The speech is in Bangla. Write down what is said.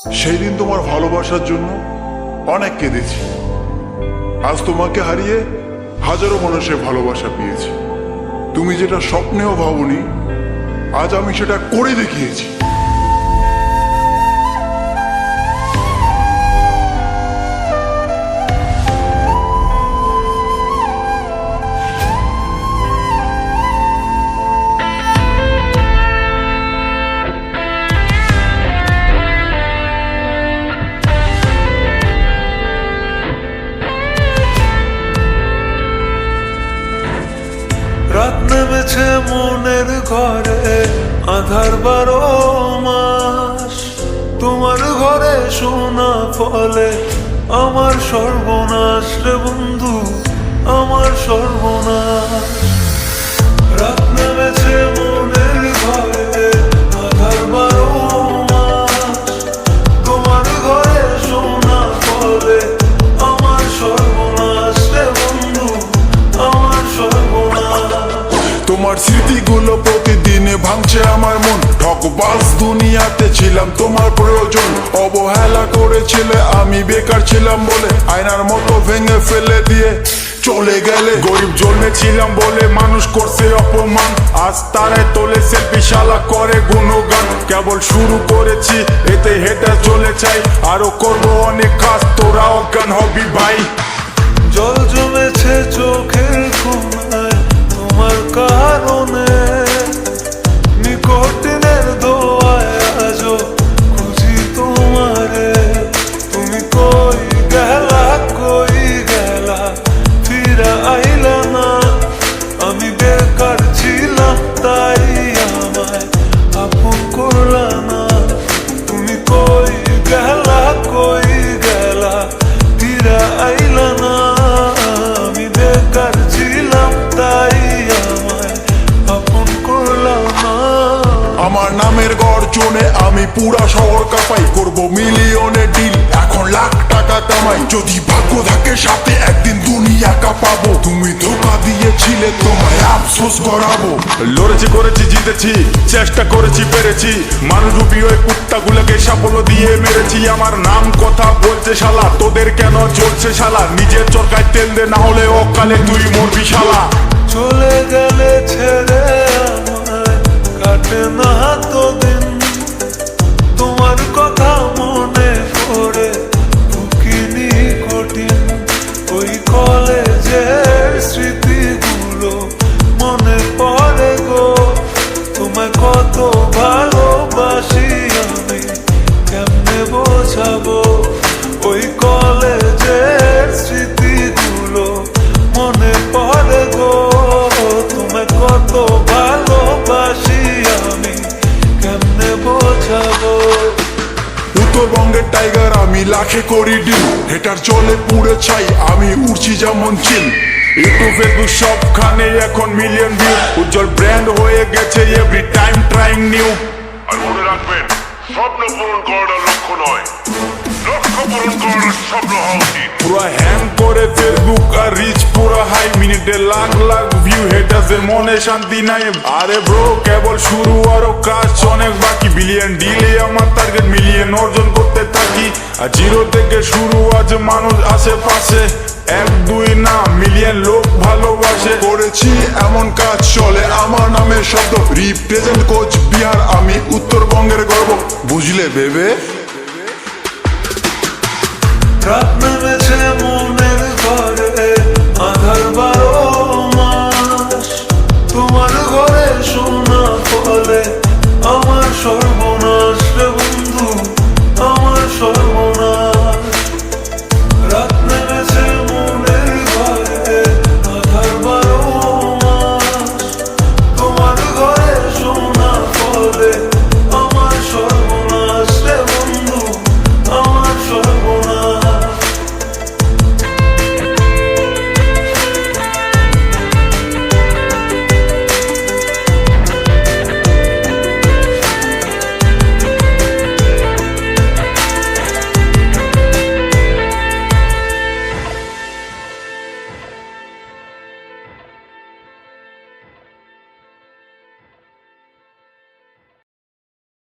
সেই দিন তোমার ভালোবাসার জন্য অনেক কেঁদেছি। আজ তোমাকে হারিয়ে হাজারো মানুষের ভালোবাসা পেয়েছি। তুমি যেটা স্বপ্নেও ভাবনি, আজ আমি সেটা করে দেখিয়েছি। রাত নেমেছে মনের ঘরে, আধার 12 মাস। তোমার ঘরে শোনা ফলে আমার সর্বনাশ রে বন্ধু, আমার সর্বনাশ। রাত নেমেছে মনের ঘরে, আধার 12 মাস। তোমার ঘরে শোনা ফলে আমার সর্বনাশ রে বন্ধু, আমার সর্বনাশ। তোমার স্মৃতিগুলো প্রতিদিনে ভাঙছে আমার মন। ঠকবাজ দুনিয়াতে ছিলাম তোমার প্রয়োজন। অবহেলা করেছিলে, আমি বেকার ছিলাম বলে আয়নার মতো ভেঙে ফেলে দিয়ে চলে গেলে। গরিব জন্মেছিলাম বলে মানুষ করছে অপমান, আজ তারাই তোলে সেলফি, শালা করে গুণগান। কেবল শুরু করেছি, এতে হেঁটে চলে চাই, আরো করবো অনেক কাজ, তোরা অজ্ঞান হবি ভাই। জল জমেছে চোখের কোণায় তোমার কারণে, নিকটিনের দোয়ায় আজও খুঁজি তোমারে। তুমি কই গেলা, কই গেলা, ফিরা আইলা না। আমি বেকার ছিলাম তাই আমায় আপন করলা না। তুমি কই গেলা, কই গেলা, ফিরা আইলা না। আমি বেকার ছিলাম তাই আমায় আপন করলাম না। আমার নামের গর্জনে আমি পুরা শহর কাঁপাই, করবো মিলিয়নে ডিল, এখন লাখ টাকা কামাই। যদি ভাগ্য থাকে সাথে একদিন দুনিয়া কাঁপাবো। তুমি ধোকা দিয়েছিলে, তোমায় আফসোস করাবো। লড়েছি, করেছি, জিতেছি, চেষ্টা করেছি, পেরেছি। মানুষ রূপী ওই কুত্তাগুলোকে সাফল্য দিয়ে মেরেছি। আমার নাম কথা বলছে শালা, তোদের কেন চলছে শালা? নিজের চরকায় তেল দে, না হলে অকালে তুই মরবি শালা। চলে গেলে ছেড়ে আমায় কাটে না তো দিন। তোমার কথা মনে করে বুকিনি কঠিন। ওই কলেজের স্মৃতিগুলো মনে পড়ে গো। তোমায় কত ভালোবাসি আমি কেমনে বোঝাবো। ওই কলেজের স্মৃতিগুলো মনে পড়ে গো। তোমায় কত ভালোবাসি আমি কেমনে বোঝাবো। উত্তরবঙ্গের টাইগার আমি, লাখে করি ডিল। হেটার চলে পুড়ে ছাই, আমি উড়ছি যেমন চিল। ইউটিউব, ফেসবুক সবখানে এখন মিলিয়ন ভিউ। উজ্জ্বল ব্র্যান্ড হয়ে গেছে, এভরি টাইম ট্রাইং নিউ। আর মনে রাখবেন, স্বপ্ন পূরণ করাটা লক্ষ্য নয়, লক্ষ্য পূরণ করাটা স্বপ্ন হওয়া উচিত। পুরো হ্যাং করে ফেসবুক আর রিচ পুরো হাই, মিনিটে লাখ লাখ ভিউ, হেটার্সের মনে শান্তি নাই। আরে ব্রো, কেবল শুরু, আরো কাজ অনেক বাকি। বিলিয়ন ডিলে আমার টার্গেট, মিলিয়ন অর্জন করতে থাকি। আর জিরো থেকে শুরু, আজ মানুষ আশেপাশে, 1 2 না মিলিয়ন লোক ভালোবাসে। করেছি এমন কাজ চলে আমার নামের শব্দ। রিপ্রেজেন্ট কোচ বিহার, আমি উত্তরবঙ্গের গর্ব, বুঝলে বেবে? রাত নেমেছে মনের ঘরে, আধার 12 মাস। তোমার ঘরে শোনা ফলে আমার সর্ব